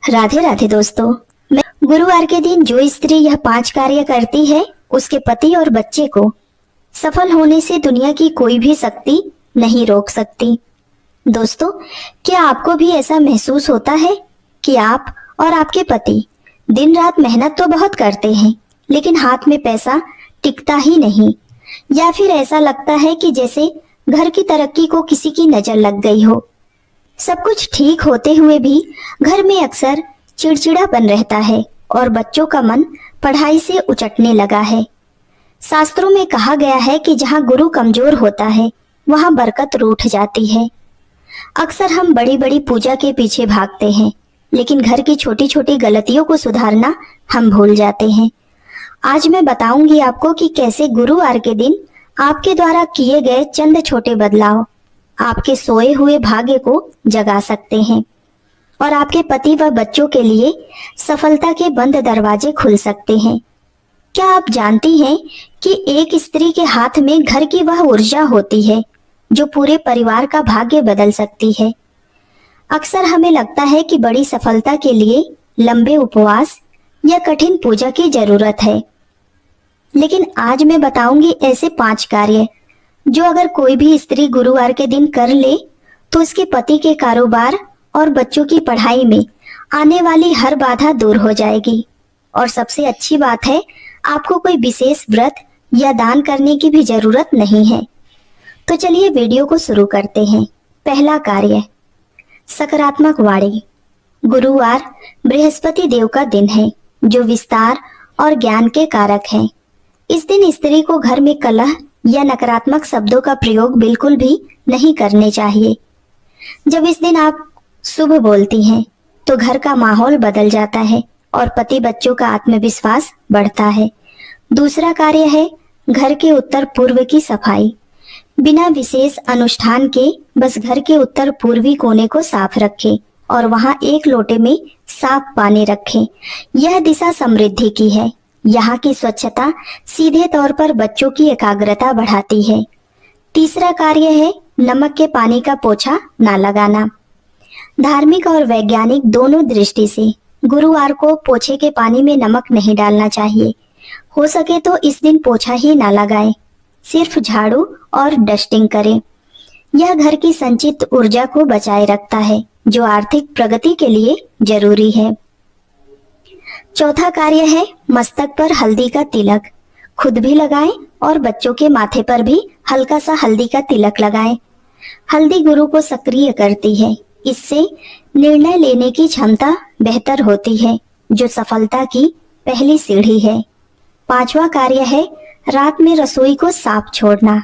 राधे राधे दोस्तों। मैं गुरुवार के दिन जो स्त्री यह 5 कार्य करती है, उसके पति और बच्चे को सफल होने से दुनिया की कोई भी शक्ति नहीं रोक सकती। दोस्तों, क्या आपको भी ऐसा महसूस होता है कि आप और आपके पति दिन रात मेहनत तो बहुत करते हैं, लेकिन हाथ में पैसा टिकता ही नहीं, या फिर ऐसा लगता है कि जैसे घर की तरक्की को किसी की नजर लग गई हो। सब कुछ ठीक होते हुए भी घर में अक्सर चिड़चिड़ापन रहता है और बच्चों का मन पढ़ाई से उचटने लगा है। शास्त्रों में कहा गया है कि जहाँ गुरु कमजोर होता है, वहाँ बरकत रूठ जाती है। अक्सर हम बड़ी बड़ी पूजा के पीछे भागते हैं, लेकिन घर की छोटी छोटी गलतियों को सुधारना हम भूल जाते हैं। आज मैं बताऊंगी आपको कि कैसे गुरुवार के दिन आपके द्वारा किए गए चंद छोटे बदलाव आपके सोए हुए भाग्य को जगा सकते हैं और आपके पति व बच्चों के लिए सफलता के बंद दरवाजे खुल सकते हैं। क्या आप जानती हैं कि एक स्त्री के हाथ में घर की वह ऊर्जा होती है जो पूरे परिवार का भाग्य बदल सकती है। अक्सर हमें लगता है कि बड़ी सफलता के लिए लंबे उपवास या कठिन पूजा की जरूरत है, लेकिन आज मैं बताऊंगी ऐसे 5 कार्य जो अगर कोई भी स्त्री गुरुवार के दिन कर ले तो उसके पति के कारोबार और बच्चों की पढ़ाई में आने वाली हर बाधा दूर हो जाएगी। और सबसे अच्छी बात है, आपको कोई विशेष व्रत या दान करने की भी जरूरत नहीं है। तो चलिए वीडियो को शुरू करते हैं। पहला कार्य, सकारात्मक वाणी। गुरुवार बृहस्पति देव का दिन है जो विस्तार और ज्ञान के कारक हैं। इस दिन स्त्री को घर में कलह या नकारात्मक शब्दों का प्रयोग बिल्कुल भी नहीं करने चाहिए। जब इस दिन आप शुभ बोलती हैं तो घर का माहौल बदल जाता है और पति बच्चों का आत्मविश्वास बढ़ता है। दूसरा कार्य है घर के उत्तर पूर्व की सफाई। बिना विशेष अनुष्ठान के बस घर के उत्तर पूर्वी कोने को साफ रखें और वहां एक लोटे में साफ पानी रखें। यह दिशा समृद्धि की है। यहाँ की स्वच्छता सीधे तौर पर बच्चों की एकाग्रता बढ़ाती है। तीसरा कार्य है नमक के पानी का पोछा ना लगाना। धार्मिक और वैज्ञानिक दोनों दृष्टि से गुरुवार को पोछे के पानी में नमक नहीं डालना चाहिए। हो सके तो इस दिन पोछा ही ना लगाएं, सिर्फ झाड़ू और डस्टिंग करें। यह घर की संचित ऊर्जा को बचाए रखता है जो आर्थिक प्रगति के लिए जरूरी है। चौथा कार्य है मस्तक पर हल्दी का तिलक। खुद भी लगाएं और बच्चों के माथे पर भी हल्का सा हल्दी का तिलक लगाएं। हल्दी गुरु को सक्रिय करती है। इससे निर्णय लेने की क्षमता बेहतर होती है जो सफलता की पहली सीढ़ी है। पांचवा कार्य है रात में रसोई को साफ छोड़ना।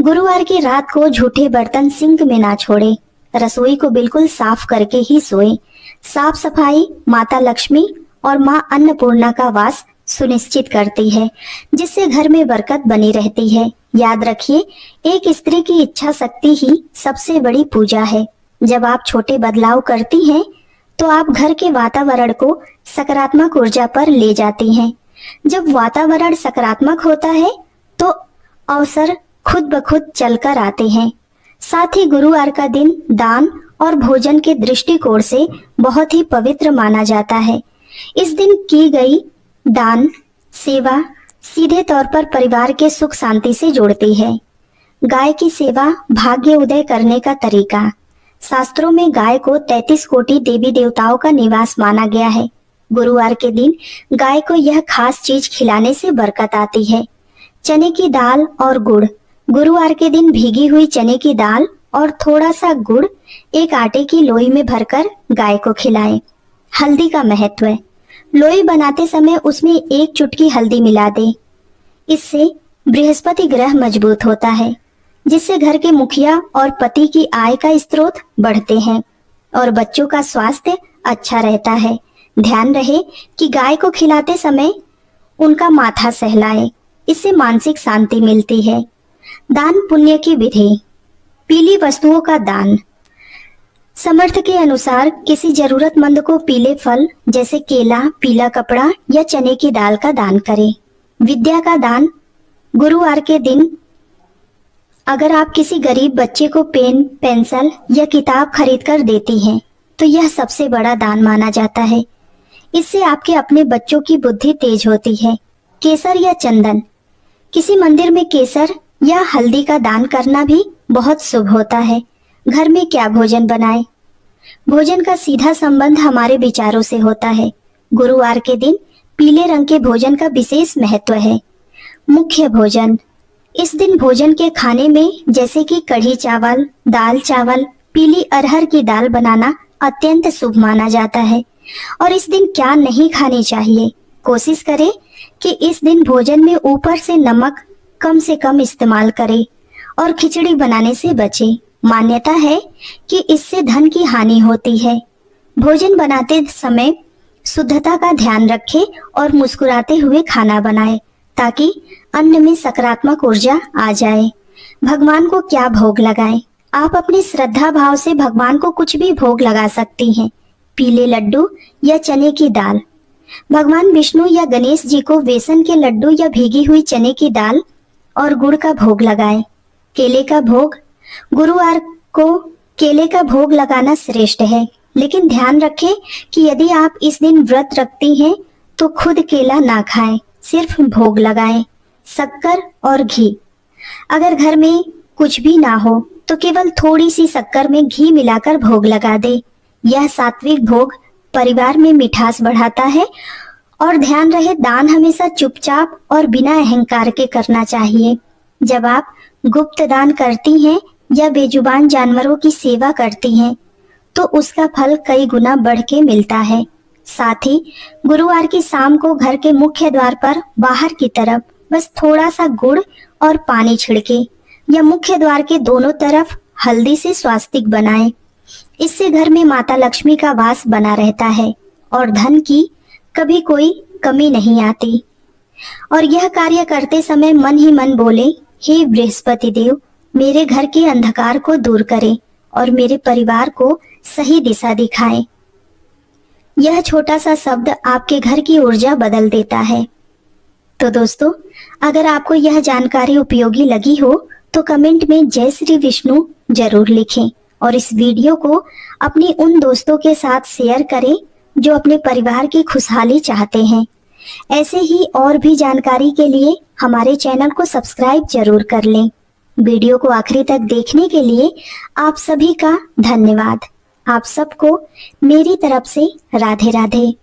गुरुवार की रात को झूठे बर्तन सिंक में ना छोड़ें। रसोई को बिल्कुल साफ करके ही सोएं। साफ सफाई माता लक्ष्मी और माँ अन्नपूर्णा का वास सुनिश्चित करती है, जिससे घर में बरकत बनी रहती है। याद रखिए, एक स्त्री की इच्छा शक्ति ही सबसे बड़ी पूजा है। जब आप छोटे बदलाव करती हैं, तो आप घर के वातावरण को सकारात्मक ऊर्जा पर ले जाती हैं। जब वातावरण सकारात्मक होता है, तो अवसर खुद ब खुद चलकर आते हैं। साथ ही गुरुवार का दिन दान और भोजन के दृष्टिकोण से बहुत ही पवित्र माना जाता है। इस दिन की गई दान सेवा सीधे तौर पर परिवार के सुख शांति से जुड़ती है। गाय की सेवा भाग्य उदय करने का तरीका। शास्त्रों में गाय को 33 कोटि देवी देवताओं का निवास माना गया है। गुरुवार के दिन गाय को यह खास चीज खिलाने से बरकत आती है। चने की दाल और गुड़। गुरुवार के दिन भीगी हुई चने की दाल और थोड़ा सा गुड़ एक आटे की लोई में भरकर गाय को खिलाएं। हल्दी का महत्व है। लोई बनाते समय उसमें 1 चुटकी हल्दी मिला दें। इससे बृहस्पति ग्रह मजबूत होता है, जिससे घर के मुखिया और पति की आय का स्रोत बढ़ते हैं और बच्चों का स्वास्थ्य अच्छा रहता है। ध्यान रहे कि गाय को खिलाते समय उनका माथा सहलाएं। इससे मानसिक शांति मिलती है। दान पुण्य की विधि। पीली वस्तुओं का दान। समर्थ के अनुसार किसी जरूरतमंद को पीले फल जैसे केला, पीला कपड़ा या चने की दाल का दान करें। विद्या का दान। गुरुवार के दिन अगर आप किसी गरीब बच्चे को पेन, पेंसिल या किताब खरीद कर देती हैं, तो यह सबसे बड़ा दान माना जाता है। इससे आपके अपने बच्चों की बुद्धि तेज होती है। केसर या चंदन, किसी मंदिर में केसर या हल्दी का दान करना भी बहुत शुभ होता है। घर में क्या भोजन बनाएं? भोजन का सीधा संबंध हमारे विचारों से होता है। गुरुवार के दिन पीले रंग के भोजन का विशेष महत्व है। मुख्य भोजन, इस दिन भोजन के खाने में जैसे कि कढ़ी चावल, दाल चावल, पीली अरहर की दाल बनाना अत्यंत शुभ माना जाता है। और इस दिन क्या नहीं खानी चाहिए? कोशिश करें कि इस दिन भोजन में ऊपर से नमक कम से कम इस्तेमाल करें और खिचड़ी बनाने से बचें। मान्यता है कि इससे धन की हानि होती है। भोजन बनाते समय शुद्धता का ध्यान रखें और मुस्कुराते हुए खाना बनाएं ताकि अन्न में सकारात्मक ऊर्जा आ जाए। भगवान को क्या भोग लगाएं? आप अपनी श्रद्धा भाव से भगवान को कुछ भी भोग लगा सकती हैं। पीले लड्डू या चने की दाल, भगवान विष्णु या गणेश जी को बेसन के लड्डू या भीगी हुई चने की दाल और गुड़ का भोग लगाएं। केले का भोग, गुरुवार को केले का भोग लगाना श्रेष्ठ है, लेकिन ध्यान रखें कि यदि आप इस दिन व्रत रखती हैं तो खुद केला ना खाएं, सिर्फ भोग लगाएं। शक्कर और घी, अगर घर में कुछ भी ना हो तो केवल थोड़ी सी शक्कर में घी मिलाकर भोग लगा दे। यह सात्विक भोग परिवार में मिठास बढ़ाता है। और ध्यान रहे, दान हमेशा चुपचाप और बिना अहंकार के करना चाहिए। जब आप गुप्त दान करती हैं या बेजुबान जानवरों की सेवा करती हैं तो उसका फल कई गुना बढ़ के मिलता है। साथ ही गुरुवार की शाम को घर के मुख्य द्वार पर बाहर की तरफ बस थोड़ा सा गुड़ और पानी छिड़के या मुख्य द्वार के दोनों तरफ हल्दी से स्वास्तिक बनाएं। इससे घर में माता लक्ष्मी का वास बना रहता है और धन की कभी कोई कमी नहीं आती। और यह कार्य करते समय मन ही मन बोले, हे बृहस्पति देव, मेरे घर के अंधकार को दूर करें और मेरे परिवार को सही दिशा दिखाएं। यह छोटा सा शब्द आपके घर की ऊर्जा बदल देता है। तो दोस्तों, अगर आपको यह जानकारी उपयोगी लगी हो तो कमेंट में जय श्री विष्णु जरूर लिखें और इस वीडियो को अपनी उन दोस्तों के साथ शेयर करें जो अपने परिवार की खुशहाली चाहते हैं। ऐसे ही और भी जानकारी के लिए हमारे चैनल को सब्सक्राइब जरूर कर लें। वीडियो को आखिरी तक देखने के लिए आप सभी का धन्यवाद। आप सबको मेरी तरफ से राधे राधे।